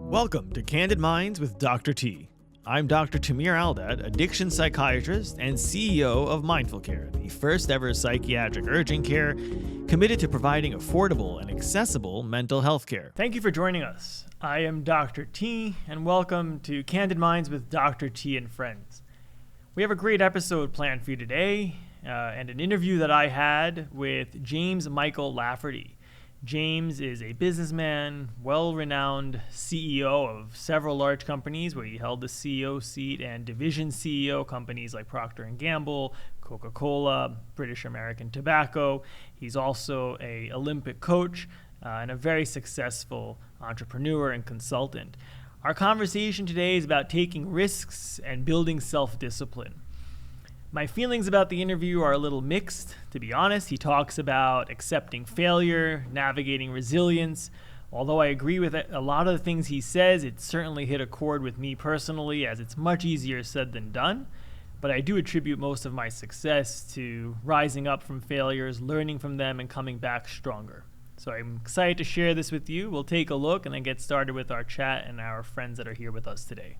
Welcome to Candid Minds with Dr. T. I'm Dr. Tamir Aldat, addiction psychiatrist and CEO of Mindful Care, the first ever psychiatric urgent care committed to providing affordable and accessible mental health care. Thank you for joining us. I am Dr. T, and welcome to Candid Minds with Dr. T and Friends. We have a great episode planned for you today, and an interview that I had with James Michael Lafferty. James is a businessman, well-renowned CEO of several large companies where he held the CEO seat and division CEO companies like Procter & Gamble, Coca-Cola, British American Tobacco. He's also an Olympic coach and a very successful entrepreneur and consultant. Our conversation today is about taking risks and building self-discipline. My feelings about the interview are a little mixed, to be honest. He talks about accepting failure, navigating resilience. Although I agree with a lot of the things he says, it certainly hit a chord with me personally, as it's much easier said than done. But I do attribute most of my success to rising up from failures, learning from them, and coming back stronger. So I'm excited to share this with you. We'll take a look and then get started with our chat and our friends that are here with us today.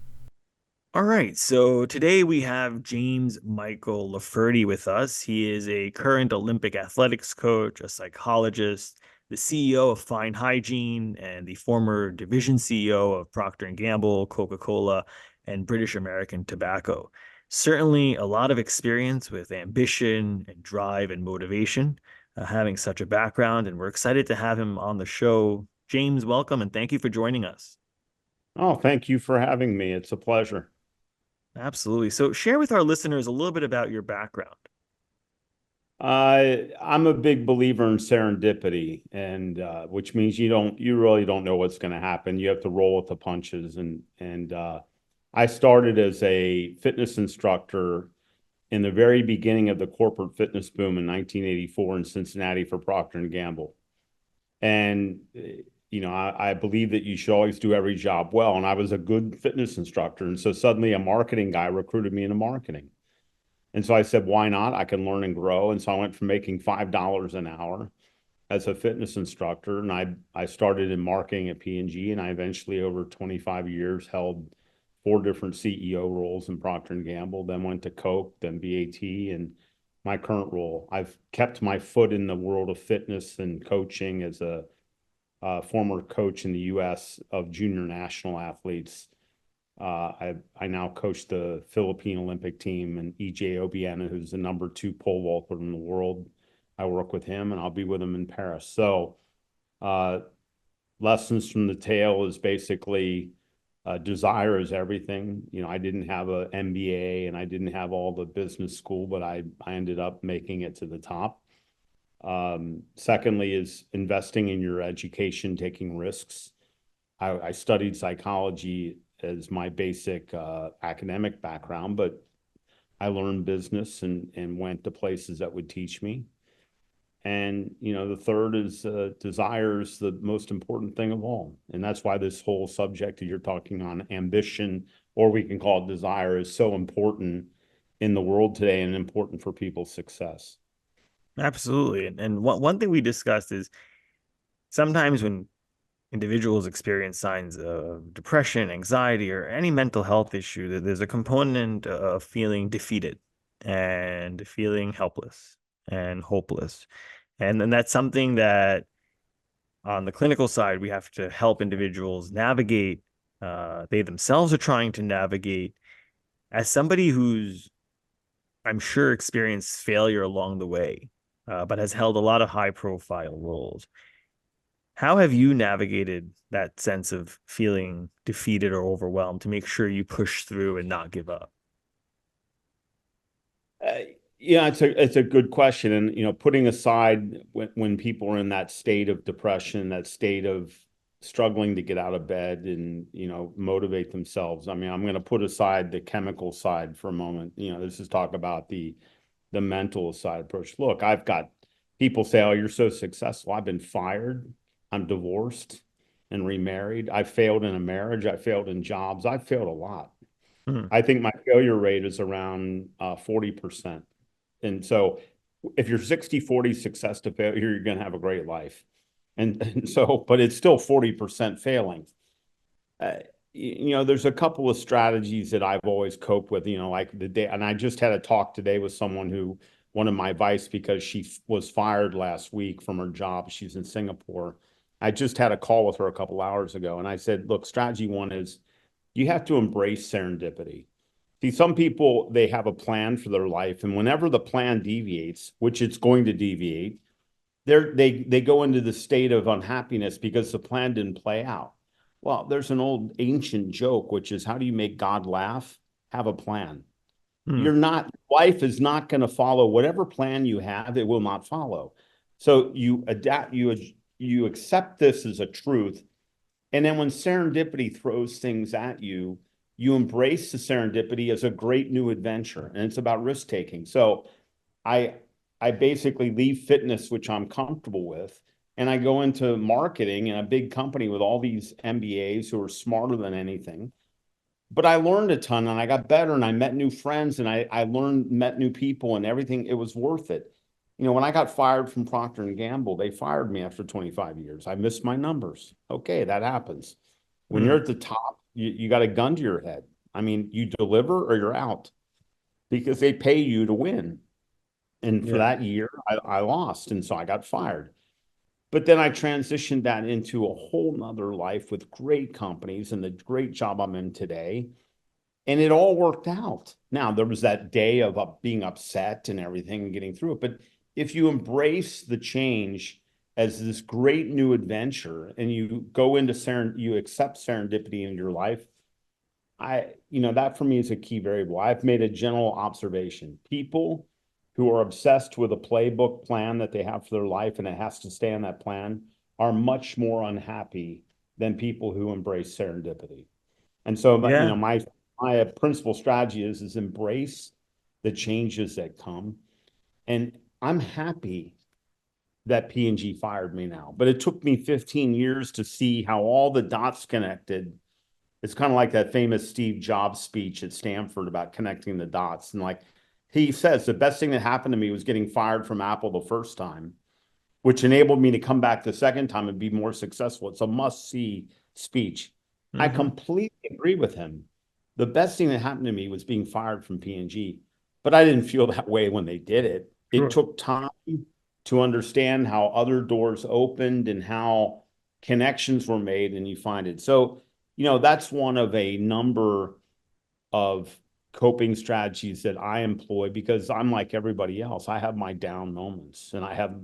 All right, so today we have James Michael Lafferty with us. He is a current Olympic athletics coach, a psychologist, the CEO of Fine Hygiene, and the former division CEO of Procter & Gamble, Coca-Cola, and British American Tobacco. Certainly a lot of experience with ambition and drive and motivation, having such a background, and we're excited to have him on the show. James, welcome, and thank you for joining us. Oh, thank you for having me. It's a pleasure. Absolutely. So share with our listeners a little bit about your background. I'm a big believer in serendipity, and which means you really don't know what's going to happen. You have to roll with the punches. And I started as a fitness instructor in the very beginning of the corporate fitness boom in 1984 in Cincinnati for Procter & Gamble. And I believe that you should always do every job well. And I was a good fitness instructor. And so suddenly a marketing guy recruited me into marketing. And so I said, why not? I can learn and grow. And so I went from making $5 an hour as a fitness instructor. And I started in marketing at P&G. And I eventually, over 25 years, held 4 different CEO roles in Procter & Gamble, then went to Coke, then BAT, and my current role. I've kept my foot in the world of fitness and coaching as a former coach in the U.S. of junior national athletes. I now coach the Philippine Olympic team, and EJ Obiena, who's the number 2 pole vaulter in the world. I work with him, and I'll be with him in Paris. So lessons from the tale is basically desire is everything. I didn't have an MBA, and I didn't have all the business school, but I ended up making it to the top. Secondly is investing in your education, taking risks. I studied psychology as my basic academic background, but I learned business and went to places that would teach me. And, the third is desire is the most important thing of all. And that's why this whole subject that you're talking on, ambition, or we can call it desire, is so important in the world today and important for people's success. Absolutely. And one thing we discussed is sometimes when individuals experience signs of depression, anxiety, or any mental health issue, that there's a component of feeling defeated and feeling helpless and hopeless. And then that's something that on the clinical side, we have to help individuals navigate. They themselves are trying to navigate. As somebody who's, I'm sure, experienced failure along the way, but has held a lot of high-profile roles. How have you navigated that sense of feeling defeated or overwhelmed to make sure you push through and not give up? Yeah, it's a good question. And, putting aside when people are in that state of depression, that state of struggling to get out of bed and, motivate themselves. I mean, I'm going to put aside the chemical side for a moment. This is talk about the mental side approach. Look, I've got people say, oh, you're so successful. I've been fired. I'm divorced and remarried. I failed in a marriage. I failed in jobs. I failed a lot. I think my failure rate is around 40%. And so if you're 60-40 success to failure, you're going to have a great life. And so, but it's still 40% failing. uh, there's a couple of strategies that I've always coped with, like the day, and I just had a talk today with someone who wanted my advice because she was fired last week from her job. She's in Singapore. I just had a call with her a couple hours ago, and I said, look, strategy one is you have to embrace serendipity. See, some people, they have a plan for their life, and whenever the plan deviates, which it's going to deviate, they go into the state of unhappiness because the plan didn't play out. Well, there's an old ancient joke, which is how do you make God laugh? Have a plan. Hmm. You're not, life is not going to follow whatever plan you have, it will not follow. So you adapt, you accept this as a truth. And then when serendipity throws things at you, you embrace the serendipity as a great new adventure. And it's about risk taking. So I I basically leave fitness, which I'm comfortable with, and I go into marketing in a big company with all these MBAs who are smarter than anything. But I learned a ton and I got better and I met new friends and I learned, met new people and everything. It was worth it. When I got fired from Procter and Gamble, they fired me after 25 years. I missed my numbers. Okay, that happens. When Hmm. you're at the top, you got a gun to your head. I mean, you deliver or you're out because they pay you to win. And for Yeah. that year, I lost. And so I got fired. But then I transitioned that into a whole nother life with great companies and the great job I'm in today. And it all worked out. Now, there was that day of being upset and everything and getting through it. But if you embrace the change as this great new adventure and you go into you accept serendipity in your life, that for me is a key variable. I've made a general observation. People who are obsessed with a playbook plan that they have for their life and it has to stay on that plan are much more unhappy than people who embrace serendipity. And so, Yeah. my principal strategy is embrace the changes that come. And I'm happy that P&G fired me now, but it took me 15 years to see how all the dots connected. It's kind of like that famous Steve Jobs speech at Stanford about connecting the dots. And like he says, the best thing that happened to me was getting fired from Apple the first time, which enabled me to come back the second time and be more successful. It's a must-see speech. I Hmm. completely agree with him. The best thing that happened to me was being fired from P&G, but I didn't feel that way when they did it. It Sure. took time to understand how other doors opened and how connections were made, and you find it. So, that's one of a number of coping strategies that I employ because I'm like everybody else. I have my down moments and I have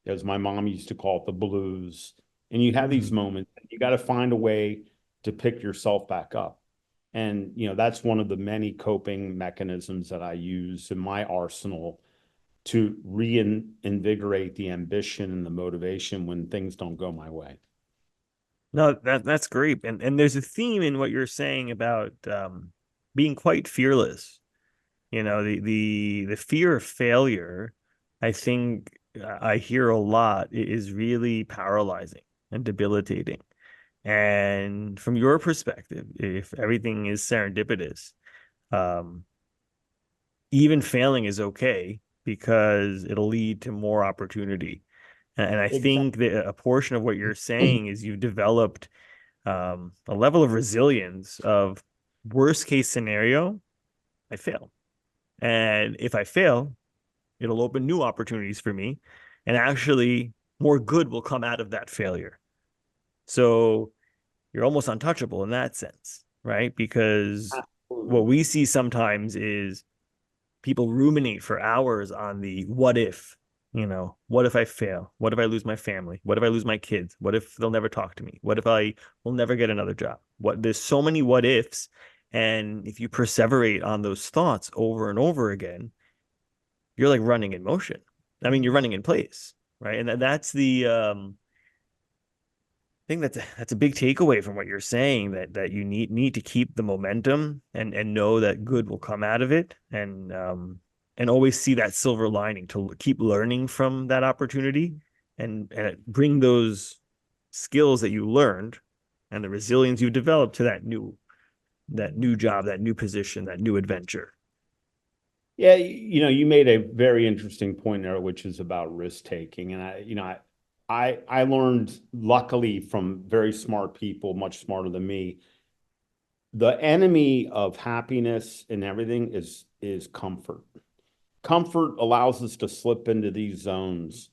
as my mom used to call it, the blues. And you have these Hmm. moments, you got to find a way to pick yourself back up. And, that's one of the many coping mechanisms that I use in my arsenal to reinvigorate the ambition and the motivation when things don't go my way. No, that's great. And there's a theme in what you're saying about being quite fearless. The fear of failure, I think I hear a lot, is really paralyzing and debilitating. And from your perspective, if everything is serendipitous, um, even failing is okay because it'll lead to more opportunity. And I think Exactly. that a portion of what you're saying is you've developed a level of resilience of worst case scenario, I fail. And if I fail, it'll open new opportunities for me. And actually, more good will come out of that failure. So you're almost untouchable in that sense, right? Because what Absolutely. we see sometimes is people ruminate for hours on the what if, what if I fail? What if I lose my family? What if I lose my kids? What if they'll never talk to me? What if I will never get another job? There's so many what ifs. And if you perseverate on those thoughts over and over again, you're like running in motion. I mean, you're running in place, right? And that's the I think that's a big takeaway from what you're saying that you need to keep the momentum and know that good will come out of it and always see that silver lining to keep learning from that opportunity and bring those skills that you learned and the resilience you developed to that new job, that new position, that new adventure. Yeah, you made a very interesting point there, which is about risk taking. And I learned luckily from very smart people, much smarter than me. The enemy of happiness and everything is comfort. Comfort allows us to slip into these zones.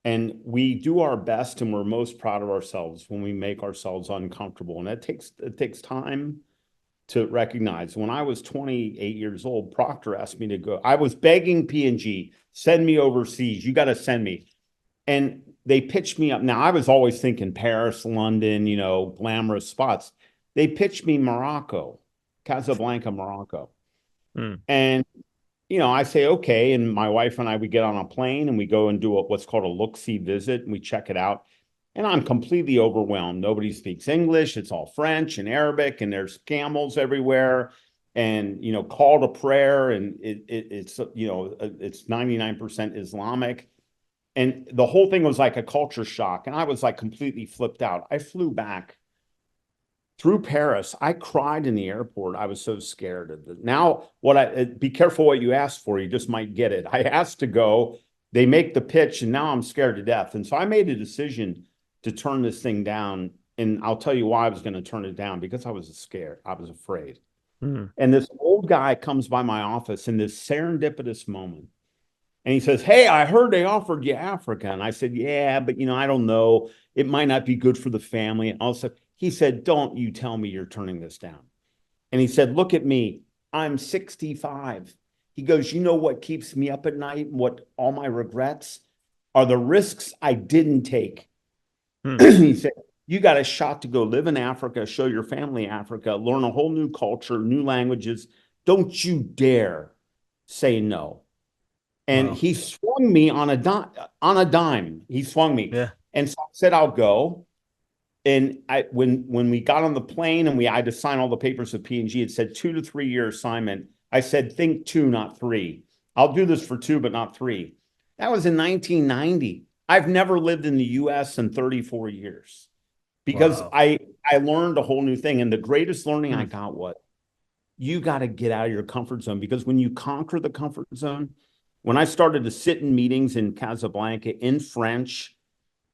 And we do our best and we're most proud of ourselves when we make ourselves uncomfortable. And it takes time to recognize. When I was 28 years old, Proctor asked me to go. I was begging P&G, send me overseas. You got to send me. And they pitched me up. Now, I was always thinking Paris, London, glamorous spots. They pitched me Morocco, Casablanca, Morocco. Mm. And I say, okay. And my wife and I, we get on a plane and we go and do what's called a look-see visit and we check it out. And I'm completely overwhelmed. Nobody speaks English. It's all French and Arabic, and there's camels everywhere. And, call to prayer. And it's 99% Islamic. And the whole thing was like a culture shock. And I was like completely flipped out. I flew back through Paris. I cried in the airport. I was so scared of it. Now, be careful what you ask for. You just might get it. I asked to go. They make the pitch, and now I'm scared to death. And so I made a decision to turn this thing down. And I'll tell you why I was going to turn it down, because I was scared. I was afraid. Mm. And this old guy comes by my office in this serendipitous moment. And he says, hey, I heard they offered you Africa. And I said, yeah, but I don't know. It might not be good for the family. And also, he said, don't you tell me you're turning this down. And he said, look at me. I'm 65. He goes, you know what keeps me up at night? What all my regrets are the risks I didn't take. He said, you got a shot to go live in Africa, show your family Africa, learn a whole new culture, new languages. Don't you dare say no. And Wow. he swung me on a dime. He swung me. Yeah. And so I said, I'll go. And when we got on the plane and I had to sign all the papers with P&G, it said 2 to 3 year assignment. I said, think 2, not 3. I'll do this for 2, but not 3. That was in 1990. I've never lived in the US in 34 years because Wow. I learned a whole new thing. And the greatest learning I Mm. got was, you got to get out of your comfort zone, because when you conquer the comfort zone, when I started to sit in meetings in Casablanca in French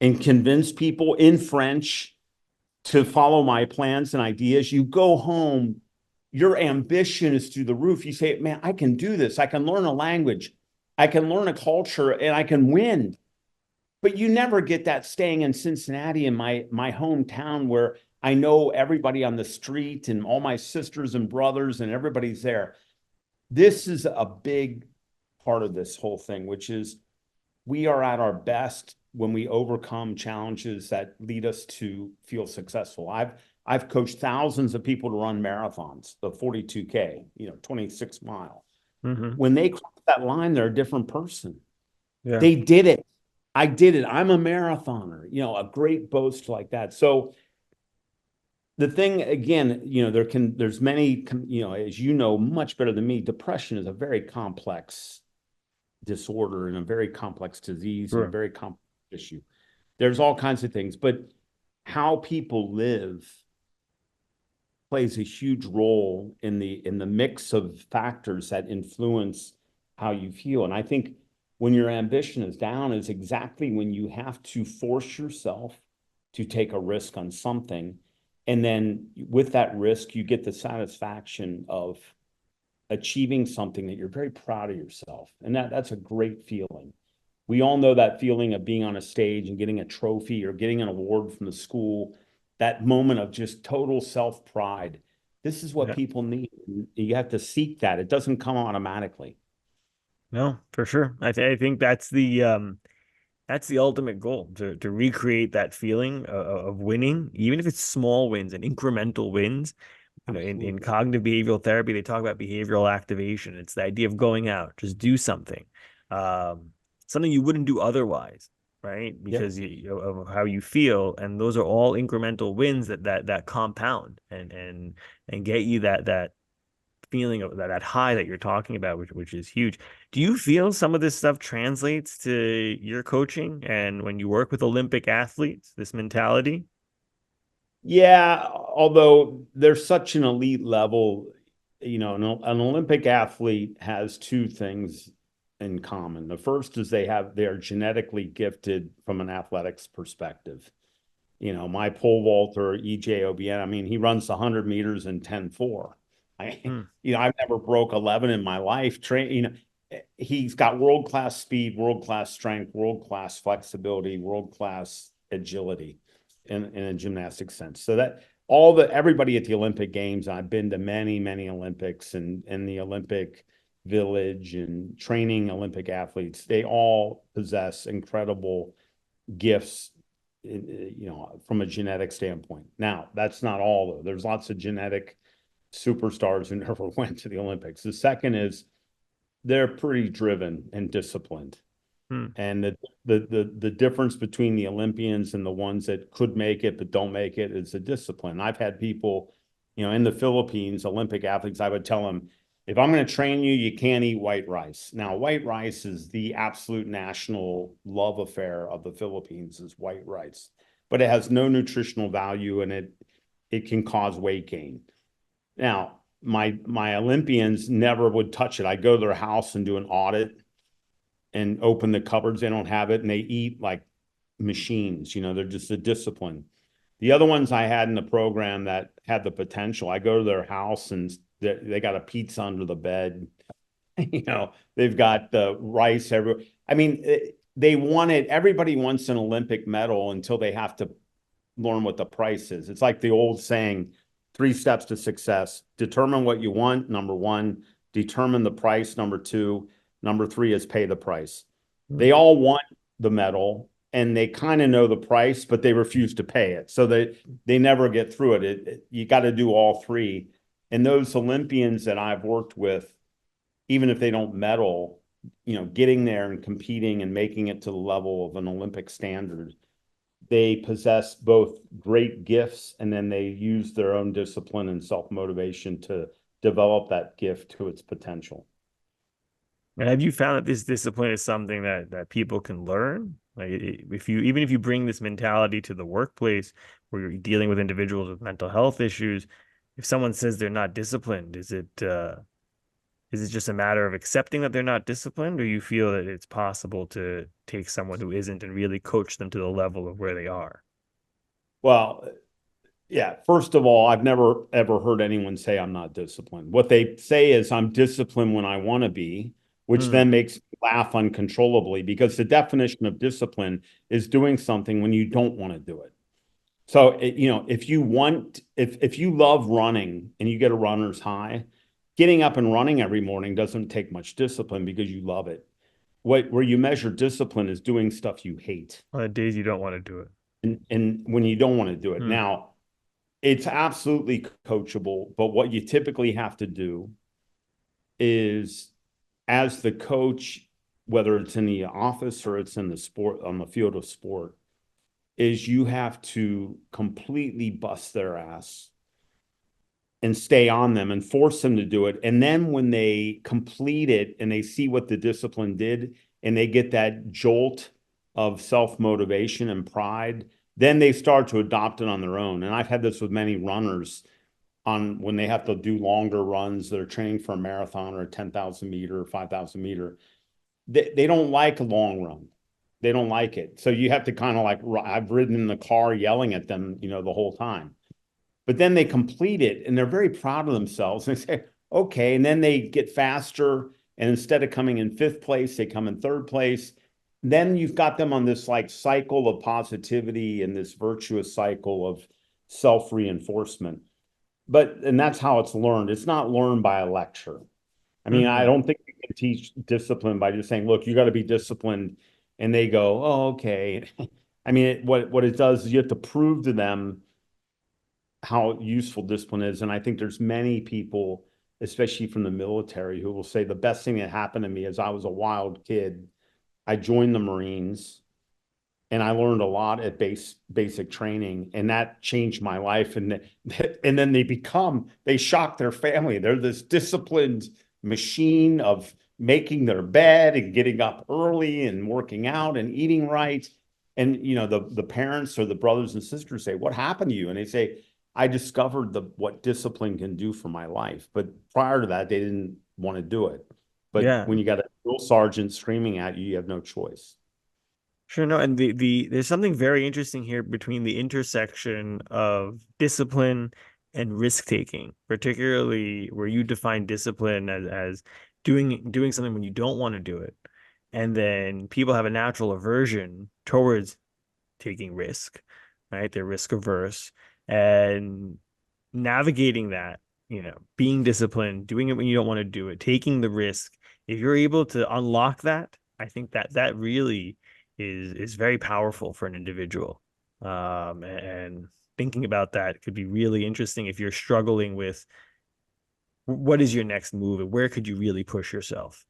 and convince people in French to follow my plans and ideas, you go home, your ambition is through the roof. You say, man, I can do this. I can learn a language. I can learn a culture, and I can win. But you never get that staying in Cincinnati, in my hometown, where I know everybody on the street and all my sisters and brothers and everybody's there. This is a big part of this whole thing, which is we are at our best when we overcome challenges that lead us to feel successful. I've coached thousands of people to run marathons, the 42K, 26 mile. Mm-hmm. When they cross that line, they're a different person. Yeah. They did it. I did it. I'm a marathoner, a great boast like that. So the thing, again, there's many, as you know, much better than me, depression is a very complex disorder and a very complex disease and a Sure. very complex issue. There's all kinds of things, but how people live plays a huge role in the mix of factors that influence how you feel. And I think when your ambition is down is exactly when you have to force yourself to take a risk on something. And then with that risk, you get the satisfaction of achieving something that you're very proud of yourself. And that's a great feeling. We all know that feeling of being on a stage and getting a trophy or getting an award from the school, that moment of just total self-pride. This is what Yeah. people need. You have to seek that. It doesn't come automatically. No, for sure. I think that's the ultimate goal, to recreate that feeling of winning, even if it's small wins and incremental wins. In Absolutely. cognitive behavioral therapy, they talk about behavioral activation. It's the idea of going out, just do something, um, something you wouldn't do otherwise, right? Yeah. Because of how you feel, and those are all incremental wins that compound and get you that feeling of that high that you're talking about, which is huge. Do you feel some of this stuff translates to your coaching and when you work with Olympic athletes, this mentality? Yeah, although there's such an elite level, an Olympic athlete has two things in common. The first is they are genetically gifted from an athletics perspective. You know, my pole vaulter, EJOBN, I mean, he runs 100 meters in 10.4. I've never broke 11 in my life. He's got world-class speed, world-class strength, world-class flexibility, world-class agility in a gymnastic sense. So that everybody at the Olympic Games, I've been to many, many Olympics and the Olympic Village and training Olympic athletes, they all possess incredible gifts, from a genetic standpoint. Now, that's not all, though. There's lots of genetic superstars who never went to the Olympics. The second is they're pretty driven and disciplined. And the difference between the Olympians and the ones that could make it but don't make it is the discipline. I've had people, in the Philippines, Olympic athletes, I would tell them, if I'm going to train you, you can't eat white rice. Now, white rice is the absolute national love affair of the Philippines, is white rice. But it has no nutritional value, and it can cause weight gain. Now, my Olympians never would touch it. I'd go to their house and do an audit and open the cupboards. They don't have it, and they eat like machines. They're just a discipline. The other ones I had in the program that had the potential, I go to their house and they got a pizza under the bed. They've got the rice everywhere. I mean, everybody wants an Olympic medal until they have to learn what the price is. It's like the old saying, 3 steps to success: determine what you want, number 1, determine the price, number 2, number 3 is pay the price. They all want the medal and they kind of know the price, but they refuse to pay it. So they never get through it. You got to do all 3. And those Olympians that I've worked with, even if they don't medal, getting there and competing and making it to the level of an Olympic standard, they possess both great gifts, and then they use their own discipline and self-motivation to develop that gift to its potential. And have you found that this discipline is something that people can learn? Like, even if you bring this mentality to the workplace where you're dealing with individuals with mental health issues, if someone says they're not disciplined, is it just a matter of accepting that they're not disciplined, or you feel that it's possible to take someone who isn't and really coach them to the level of where they are? Well, yeah, first of all, I've never, ever heard anyone say I'm not disciplined. What they say is I'm disciplined when I want to be, which then makes me laugh uncontrollably, because the definition of discipline is doing something when you don't want to do it. So, if you love running and you get a runner's high, getting up and running every morning doesn't take much discipline because you love it. Where you measure discipline is doing stuff you hate. On the days you don't want to do it. And when you don't want to do it. Now, it's absolutely coachable, but what you typically have to do is, as the coach, whether it's in the office or it's in the sport, on the field of sport, is you have to completely bust their ass and stay on them and force them to do it. And then when they complete it and they see what the discipline did and they get that jolt of self-motivation and pride, then they start to adopt it on their own. And I've had this with many runners when they have to do longer runs, they're training for a marathon or a 10,000 meter or 5,000 meter. They don't like a long run. They don't like it. So you have to kind of I've ridden in the car yelling at them, the whole time. But then they complete it and they're very proud of themselves. And they say, okay. And then they get faster. And instead of coming in 5th place, they come in 3rd place. Then you've got them on this cycle of positivity and this virtuous cycle of self-reinforcement. And that's how it's learned. It's not learned by a lecture. I mean, I don't think you can teach discipline by just saying, look, you got to be disciplined. And they go, oh, okay. I mean, what it does is you have to prove to them how useful discipline is. And I think there's many people, especially from the military, who will say the best thing that happened to me is I was a wild kid. I joined the Marines and I learned a lot at basic training, and that changed my life. And then they shock their family. They're this disciplined machine of making their bed and getting up early and working out and eating right. And, the parents or the brothers and sisters say, what happened to you? And they say, I discovered what discipline can do for my life. But prior to that, they didn't want to do it. But when you got to drill sergeant screaming at you, you have no choice. Sure, no, and there's something very interesting here between the intersection of discipline and risk taking, particularly where you define discipline as doing something when you don't want to do it. And then people have a natural aversion towards taking risk, right? They're risk averse. And navigating that, being disciplined, doing it when you don't want to do it, taking the risk. If you're able to unlock that, I think that really is very powerful for an individual. And thinking about that could be really interesting if you're struggling with what is your next move and where could you really push yourself.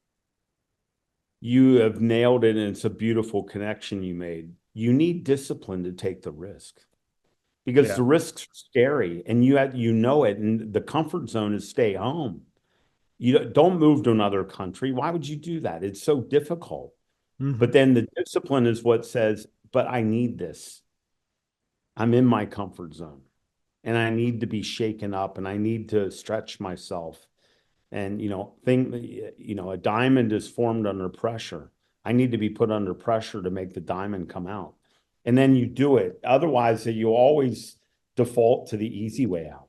You have nailed it, and it's a beautiful connection you made. You need discipline to take the risk because Yeah. the risks are scary, and you know it, and the comfort zone is stay home. You don't move to another country. Why would you do that? It's so difficult. But then the discipline is what says, but I need this. I'm in my comfort zone and I need to be shaken up and I need to stretch myself. And, a diamond is formed under pressure. I need to be put under pressure to make the diamond come out. And then you do it. Otherwise, you always default to the easy way out,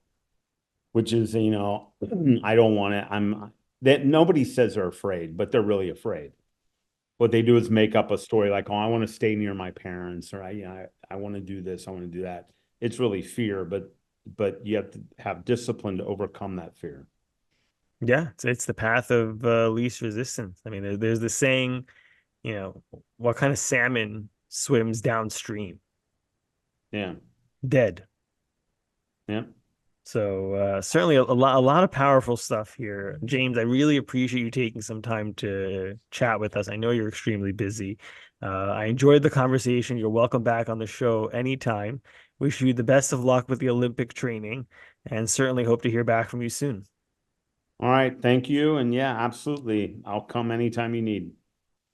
which is, I don't want it. That nobody says they're afraid, but they're really afraid. What they do is make up a story like, oh, I want to stay near my parents, or I want to do this, I want to do that. It's really fear, but you have to have discipline to overcome that fear. Yeah, it's the path of least resistance. I mean, there's the saying, what kind of salmon swims downstream? Yeah. Dead. Yeah. So certainly a lot of powerful stuff here. James, I really appreciate you taking some time to chat with us. I know you're extremely busy. I enjoyed the conversation. You're welcome back on the show anytime. Wish you the best of luck with the Olympic training and certainly hope to hear back from you soon. All right. Thank you. And yeah, absolutely. I'll come anytime you need.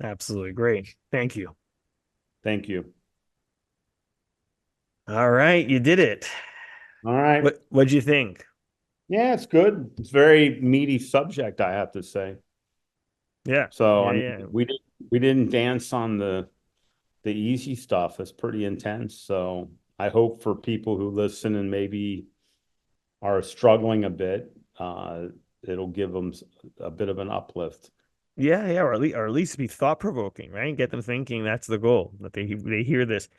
Absolutely. Great. Thank you. Thank you. All right. You did it. All right. What'd you think? Yeah, it's good. It's a very meaty subject, I have to say. Yeah. So Yeah. I Yeah. mean, we didn't dance on the easy stuff. It's pretty intense. So I hope for people who listen and maybe are struggling a bit, it'll give them a bit of an uplift. Yeah. Yeah. Or at least be thought provoking, right? Get them thinking. That's the goal, that they hear this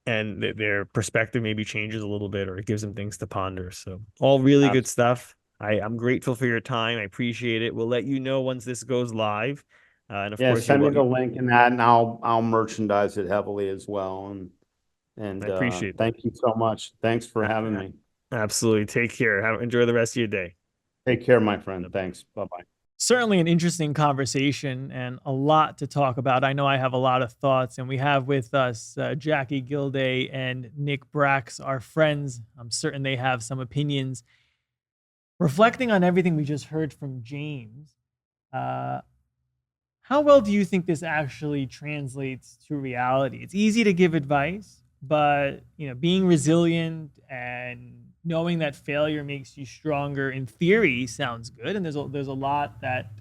and their perspective maybe changes a little bit or it gives them things to ponder. So all really good stuff. I'm grateful for your time. I appreciate it. We'll let you know once this goes live. And of Yeah, course, send me the link in that, and I'll merchandise it heavily as well. And I appreciate that. thank you so much. Thanks for having me. Absolutely. Take care. Enjoy the rest of your day. Take care, my friend. Thanks. Bye-bye. Certainly an interesting conversation and a lot to talk about. I know I have a lot of thoughts, and we have with us Jackie Gilde and Nick Brax, our friends. I'm certain they have some opinions. Reflecting on everything we just heard from James, how well do you think this actually translates to reality? It's easy to give advice, but being resilient and knowing that failure makes you stronger in theory sounds good, and there's a lot that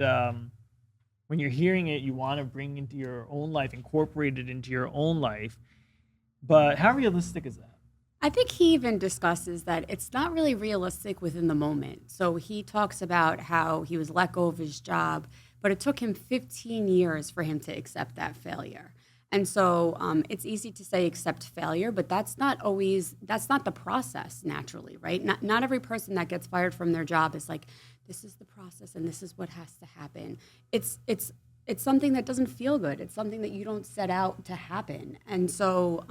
when you're hearing it you want to bring into your own life, incorporate it into your own life. But how realistic is that? I think he even discusses that it's not really realistic within the moment. So he talks about how he was let go of his job, but it took him 15 years for him to accept that failure. And so it's easy to say accept failure, but that's not the process naturally, right? Not every person that gets fired from their job is like, this is the process and this is what has to happen. It's something that doesn't feel good. It's something that you don't set out to happen. And so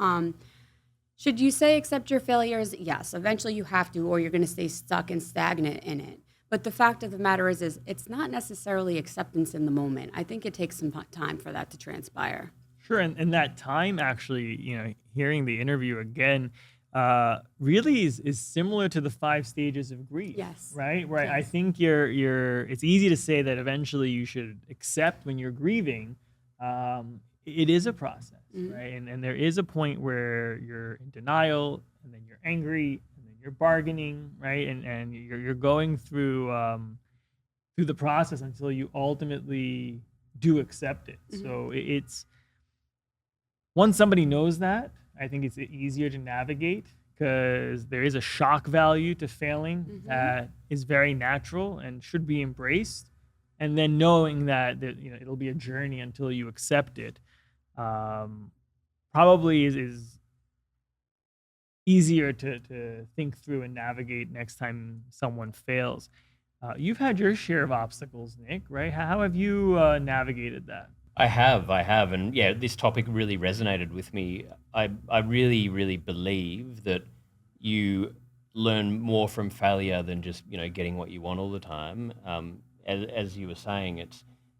should you say accept your failures? Yes, eventually you have to, or you're going to stay stuck and stagnant in it. But the fact of the matter is it's not necessarily acceptance in the moment. I think it takes some time for that to transpire. Sure, and that time actually, hearing the interview again, really is similar to the 5 stages of grief. Yes. Right. Right. Yes. I think it's easy to say that eventually you should accept when you're grieving. It is a process, right? And there is a point where you're in denial, and then you're angry, and then you're bargaining, right? And you're going through the process until you ultimately do accept it. So it's once somebody knows that, I think it's easier to navigate because there is a shock value to failing that is very natural and should be embraced. And then knowing that it'll be a journey until you accept it, probably is easier to think through and navigate next time someone fails. You've had your share of obstacles, Nick, right? How have you navigated that? I have, and yeah, this topic really resonated with me. I really, really believe that you learn more from failure than just getting what you want all the time. As you were saying,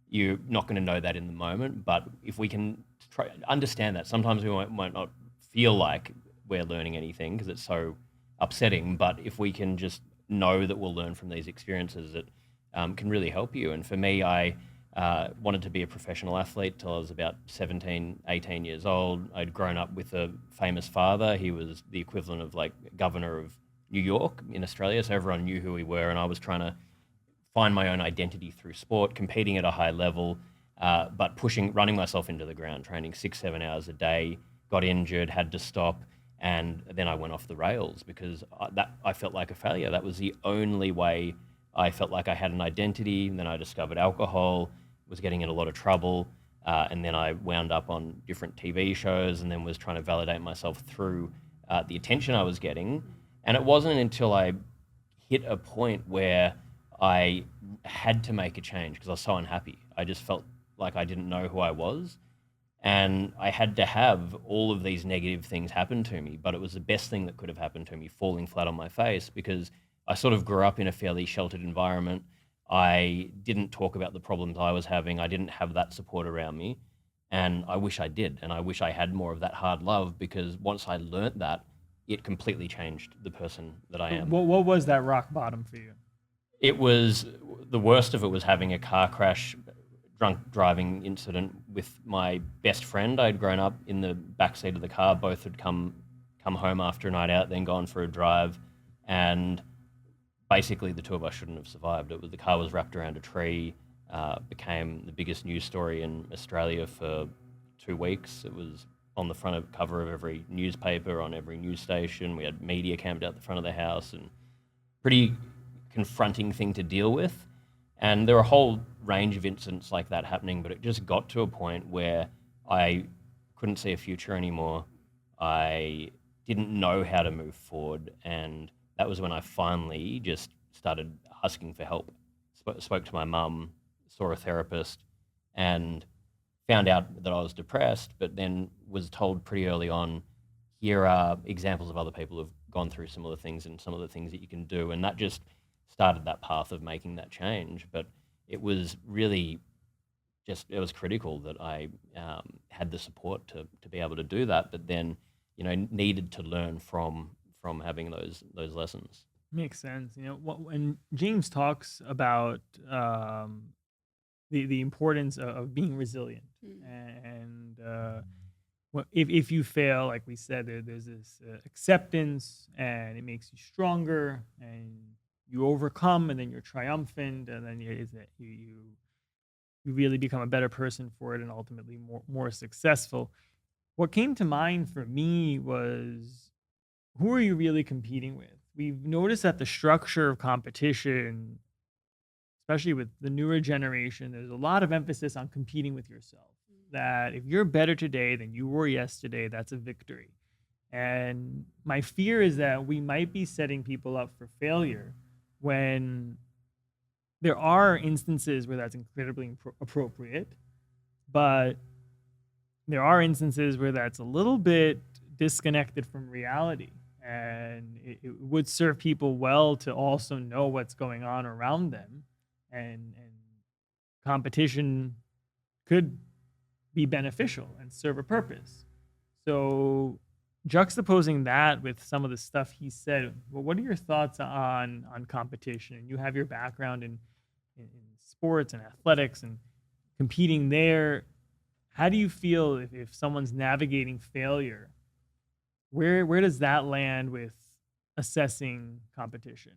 you're not going to know that in the moment, but if we can try understand that, sometimes we might not feel like we're learning anything because it's so upsetting. But if we can just know that we'll learn from these experiences, it can really help you. And for me, I wanted to be a professional athlete till I was about 17, 18 years old. I'd grown up with a famous father. He was the equivalent of like governor of New York in Australia, so everyone knew who we were, and I was trying to find my own identity through sport, competing at a high level, but running myself into the ground, training 6-7 hours a day, got injured, had to stop, and then I went off the rails because I felt like a failure. That was the only way I felt like I had an identity. And then I discovered alcohol, was getting in a lot of trouble, and then I wound up on different TV shows and then was trying to validate myself through the attention I was getting. And it wasn't until I hit a point where I had to make a change because I was so unhappy. I just felt like I didn't know who I was. And I had to have all of these negative things happen to me, but it was the best thing that could have happened to me, falling flat on my face, because I sort of grew up in a fairly sheltered environment. I didn't talk about the problems I was having. I didn't have that support around me. And I wish I did. And I wish I had more of that hard love, because once I learnt that, it completely changed the person that I am. What was that rock bottom for you? It was, the worst of it was having a car crash, drunk driving incident with my best friend. I'd grown up in the backseat of the car. Both had come home after a night out, then gone for a drive. And basically the two of us shouldn't have survived. The car was wrapped around a tree, became the biggest news story in Australia for 2 weeks. It was on the front cover of every newspaper, on every news station. We had media camped out the front of the house, and pretty confronting thing to deal with. And there were a whole range of incidents like that happening, but it just got to a point where I couldn't see a future anymore. I didn't know how to move forward, and that was when I finally just started asking for help. Spoke to my mum, saw a therapist, and found out that I was depressed, but then was told pretty early on, here are examples of other people who've gone through similar things and some of the things that you can do. And that just started that path of making that change. But it was really it was critical that I had the support to be able to do that, but then, needed to learn from having those lessons. Makes sense. When James talks about the importance of being resilient, and if you fail, like we said, there's this acceptance, and it makes you stronger, and you overcome, and then you're triumphant, and then you really become a better person for it, and ultimately more successful. What came to mind for me was, who are you really competing with? We've noticed that the structure of competition, especially with the newer generation, there's a lot of emphasis on competing with yourself. That if you're better today than you were yesterday, that's a victory. And my fear is that we might be setting people up for failure when there are instances where that's incredibly appropriate, but there are instances where that's a little bit disconnected from reality. And it would serve people well to also know what's going on around them. And competition could be beneficial and serve a purpose. So juxtaposing that with some of the stuff he said, well, what are your thoughts on competition? And you have your background in sports and athletics and competing there. How do you feel if someone's navigating failure? Where does that land with assessing competition?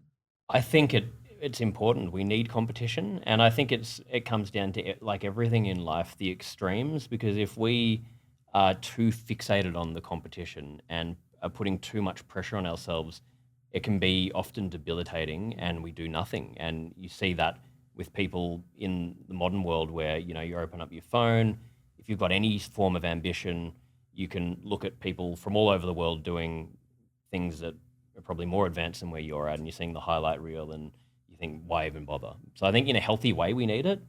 I think it's important. We need competition, and I think it comes down to like everything in life, the extremes. Because if we are too fixated on the competition and are putting too much pressure on ourselves, it can be often debilitating, and we do nothing. And you see that with people in the modern world, where you open up your phone. If you've got any form of ambition, you can look at people from all over the world doing things that are probably more advanced than where you're at, and you're seeing the highlight reel, and you think, why even bother? So I think in a healthy way we need it,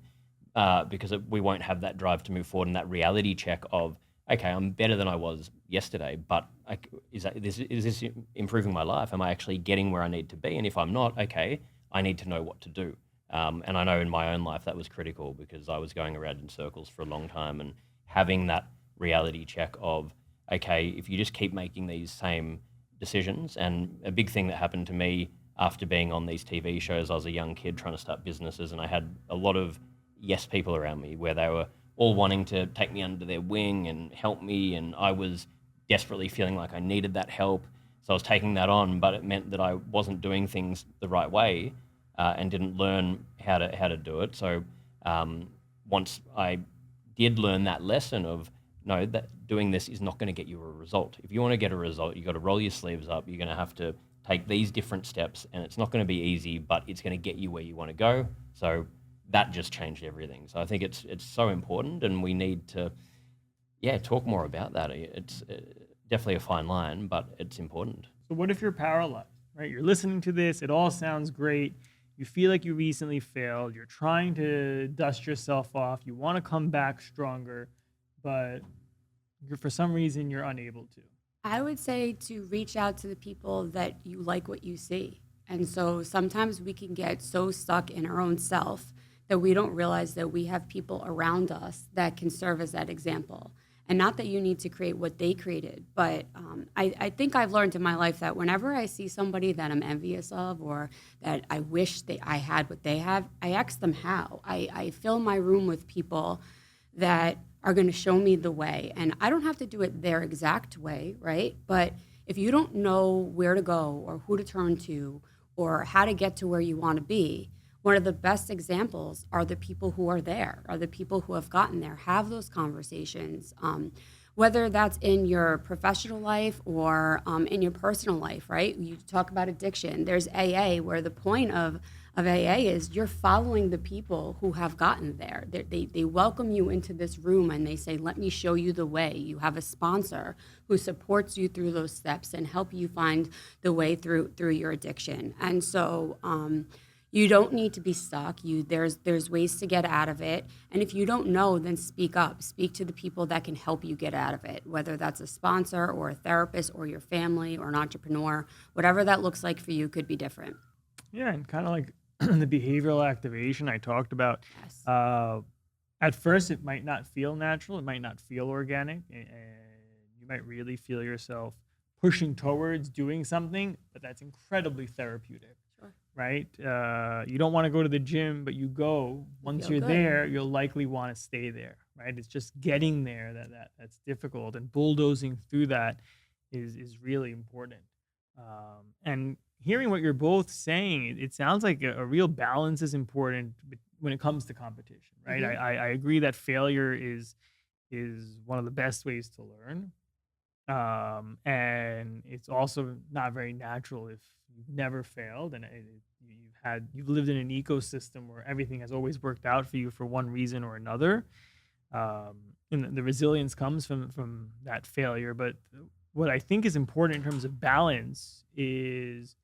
because we won't have that drive to move forward, and that reality check of, okay, I'm better than I was yesterday, but is this improving my life? Am I actually getting where I need to be? And if I'm not, okay, I need to know what to do. And I know in my own life that was critical, because I was going around in circles for a long time, and having that reality check of, okay, if you just keep making these same decisions. And a big thing that happened to me after being on these TV shows, I was a young kid trying to start businesses, and I had a lot of yes people around me, where they were all wanting to take me under their wing and help me, and I was desperately feeling like I needed that help. So I was taking that on, but it meant that I wasn't doing things the right way, and didn't learn how to do it. So once I did learn that lesson of, no, that doing this is not going to get you a result. If you want to get a result, you've got to roll your sleeves up. You're going to have to take these different steps, and it's not going to be easy, but it's going to get you where you want to go. So that just changed everything. So I think it's so important, and we need to, talk more about that. It's definitely a fine line, but it's important. So what if you're paralyzed, right? You're listening to this. It all sounds great. You feel like you recently failed. You're trying to dust yourself off. You want to come back stronger, but for some reason you're unable to. I would say to reach out to the people that you like what you see. And so sometimes we can get so stuck in our own self that we don't realize that we have people around us that can serve as that example. And not that you need to create what they created, but I think I've learned in my life that whenever I see somebody that I'm envious of, or that I wish I had what they have, I ask them how. I fill my room with people that are going to show me the way. And I don't have to do it their exact way, right? But if you don't know where to go, or who to turn to, or how to get to where you want to be, one of the best examples are the people who are there, are the people who have gotten there. Have those conversations, whether that's in your professional life or in your personal life, right? You talk about addiction. There's AA, where the point of AA is you're following the people who have gotten there. They welcome you into this room, and they say, let me show you the way. You have a sponsor who supports you through those steps and help you find the way through your addiction. And so you don't need to be stuck. There's ways to get out of it. And if you don't know, then speak up. Speak to the people that can help you get out of it, whether that's a sponsor or a therapist or your family or an entrepreneur. Whatever that looks like for you could be different. Yeah, and kind of like the behavioral activation I talked about. Yes. At first, it might not feel natural. It might not feel organic. And you might really feel yourself pushing towards doing something, but that's incredibly therapeutic. Sure. Right? You don't want to go to the gym, but you go. Once feel you're good. there, you'll likely want to stay there, right? It's just getting there that's difficult, and bulldozing through that is really important. And hearing what you're both saying, it sounds like a real balance is important when it comes to competition, right? Mhm. I agree that failure is one of the best ways to learn. And it's also not very natural if you've never failed, and you've lived in an ecosystem where everything has always worked out for you for one reason or another. And the resilience comes from that failure. But what I think is important in terms of balance is,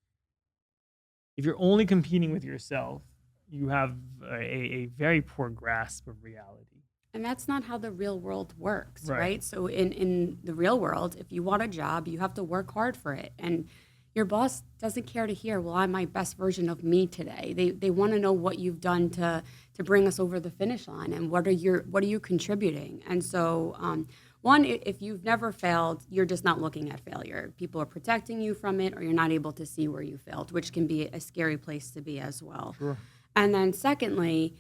if you're only competing with yourself, you have a very poor grasp of reality. And that's not how the real world works, Right. right? So in the real world, if you want a job, you have to work hard for it. And your boss doesn't care to hear, well, I'm my best version of me today. They want to know what you've done to bring us over the finish line, and what are you contributing? And so one, if you've never failed, you're just not looking at failure. People are protecting you from it, or you're not able to see where you failed, which can be a scary place to be as well. Sure. And then secondly,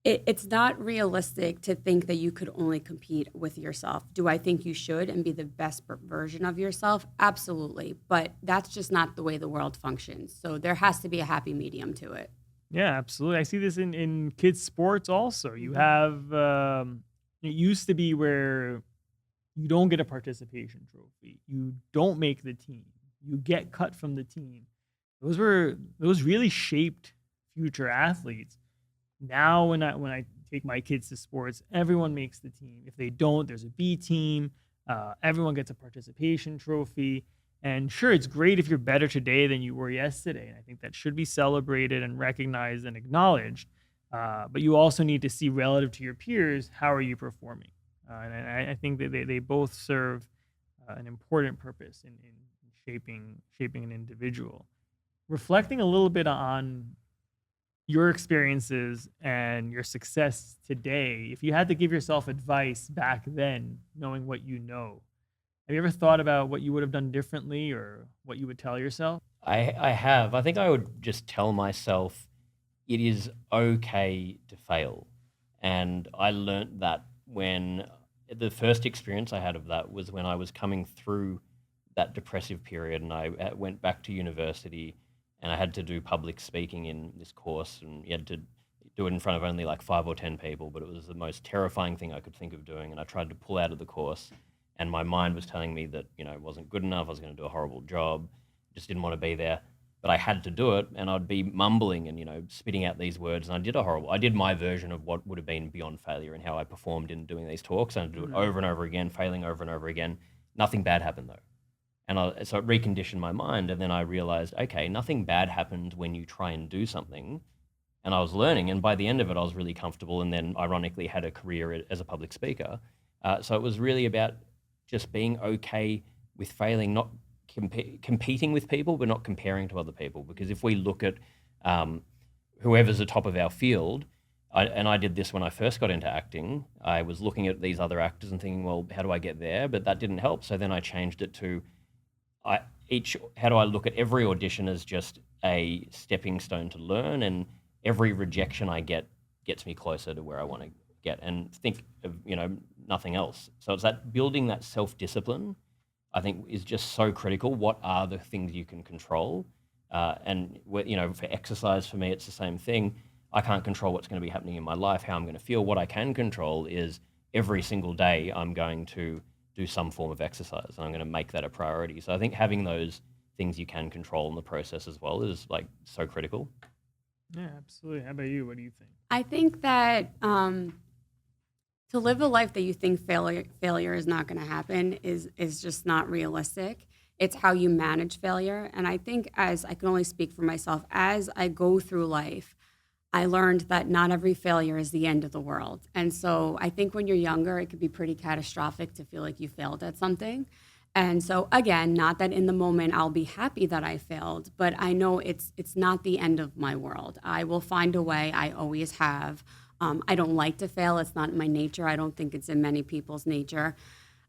It's not realistic to think that you could only compete with yourself. Do I think you should and be the best version of yourself? Absolutely. But that's just not the way the world functions. So there has to be a happy medium to it. Yeah, absolutely. I see this in kids' sports also. You have, it used to be where you don't get a participation trophy, you don't make the team, you get cut from the team. Those really shaped future athletes. Now, when I take my kids to sports, everyone makes the team. If they don't, there's a B team. Everyone gets a participation trophy. And sure, it's great if you're better today than you were yesterday. And I think that should be celebrated and recognized and acknowledged. But you also need to see relative to your peers, how are you performing? And I think that they both serve an important purpose in shaping an individual. Reflecting a little bit on your experiences and your success today, if you had to give yourself advice back then, knowing what you know, have you ever thought about what you would have done differently or what you would tell yourself? I have. I think I would just tell myself it is okay to fail. And I learnt that when the first experience I had of that was when I was coming through that depressive period and I went back to university and I had to do public speaking in this course and you had to do it in front of only like 5 or 10 people, but it was the most terrifying thing I could think of doing. And I tried to pull out of the course and my mind was telling me that, it wasn't good enough. I was going to do a horrible job, just didn't want to be there. But I had to do it and I'd be mumbling and, spitting out these words. And I did my version of what would have been beyond failure and how I performed in doing these talks. And I'd do it over and over again, failing over and over again. Nothing bad happened though. And so it reconditioned my mind. And then I realized, okay, nothing bad happened when you try and do something. And I was learning. And by the end of it, I was really comfortable. And then ironically had a career as a public speaker. So it was really about just being okay with failing, not competing with people, but not comparing to other people. Because if we look at whoever's the top of our field, I did this when I first got into acting, I was looking at these other actors and thinking, well, how do I get there? But that didn't help. So then I changed it to how do I look at every audition as just a stepping stone to learn, and every rejection I get gets me closer to where I want to get, and think of nothing else. So it's that building that self-discipline, I think, is just so critical. What are the things you can control? And for exercise, for me, it's the same thing. I can't control what's going to be happening in my life, how I'm going to feel. What I can control is every single day I'm going to do some form of exercise, and I'm going to make that a priority. So I think having those things you can control in the process as well is like so critical. Yeah, absolutely. How about you? What do you think? I think that to live a life that you think failure is not going to happen is just not realistic. It's how you manage failure. And I think, as I can only speak for myself, as I go through life, I learned that not every failure is the end of the world. And so I think when you're younger, it could be pretty catastrophic to feel like you failed at something. And so again, not that in the moment I'll be happy that I failed, but I know it's not the end of my world. I will find a way. I always have. I don't like to fail. It's not in my nature. I don't think it's in many people's nature.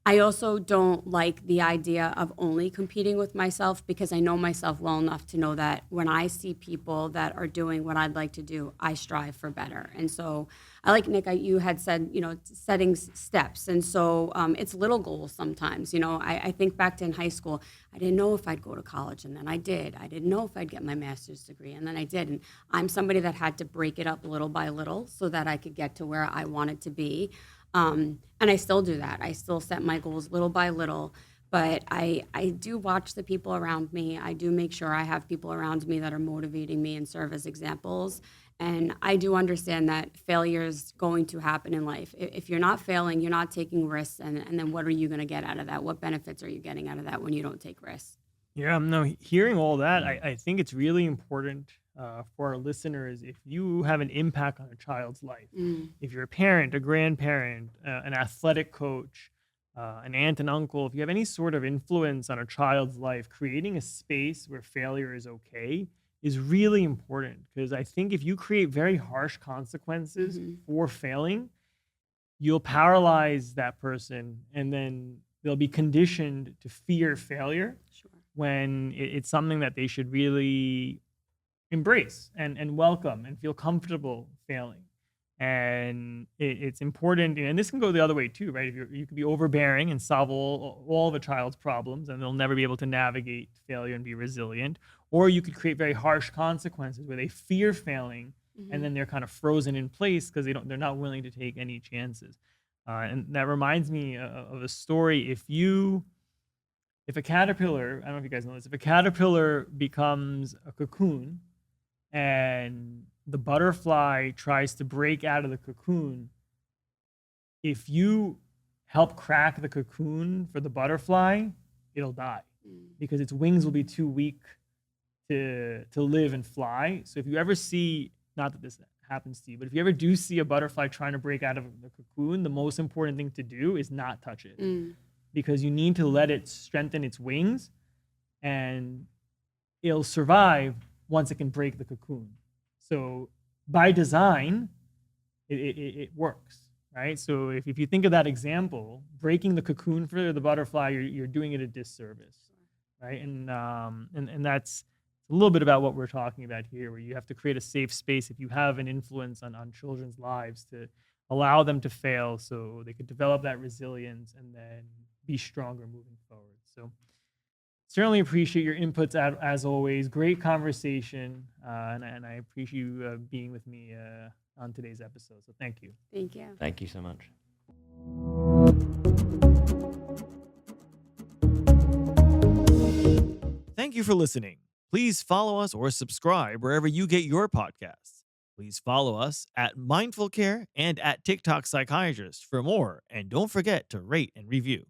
I also don't like the idea of only competing with myself, because I know myself well enough to know that when I see people that are doing what I'd like to do, I strive for better. And so I like, Nick, you had said, setting steps. And so it's little goals sometimes. I think back to in high school, I didn't know if I'd go to college, and then I did. I didn't know if I'd get my master's degree, and then I did. And I'm somebody that had to break it up little by little so that I could get to where I wanted to be. And I still do that. I still set my goals little by little, but I do watch the people around me. I do make sure I have people around me that are motivating me and serve as examples. And I do understand that failure is going to happen in life. If you're not failing, you're not taking risks. And then what are you going to get out of that? What benefits are you getting out of that when you don't take risks? Yeah, no, hearing all that, I think it's really important for our listeners. If you have an impact on a child's life, if you're a parent, a grandparent, an athletic coach, an aunt and uncle, if you have any sort of influence on a child's life, creating a space where failure is okay is really important. Because I think if you create very harsh consequences for failing, you'll paralyze that person, and then they'll be conditioned to fear failure. Sure. When it's something that they should really embrace and welcome and feel comfortable failing. And it's important, and this can go the other way too, right? If you could be overbearing and solve all of a child's problems, and they'll never be able to navigate failure and be resilient. Or you could create very harsh consequences where they fear failing, and then they're kind of frozen in place because they're not willing to take any chances. And that reminds me of a story. If a caterpillar, I don't know if you guys know this, if a caterpillar becomes a cocoon and the butterfly tries to break out of the cocoon, if you help crack the cocoon for the butterfly, it'll die because its wings will be too weak to live and fly. So if you ever see, not that this happens to you, but if you ever do see a butterfly trying to break out of the cocoon, the most important thing to do is not touch it, because you need to let it strengthen its wings, and it'll survive once it can break the cocoon. So by design, it works, right? So if you think of that example, breaking the cocoon for the butterfly, you're doing it a disservice, right? And that's a little bit about what we're talking about here, where you have to create a safe space if you have an influence on children's lives, to allow them to fail so they could develop that resilience and then be stronger moving forward. So certainly appreciate your inputs as always. Great conversation, and I appreciate you being with me on today's episode. So thank you. Thank you. Thank you so much. Thank you for listening. Please follow us or subscribe wherever you get your podcasts. Please follow us at Mindful Care and at TikTok Psychiatrist for more. And don't forget to rate and review.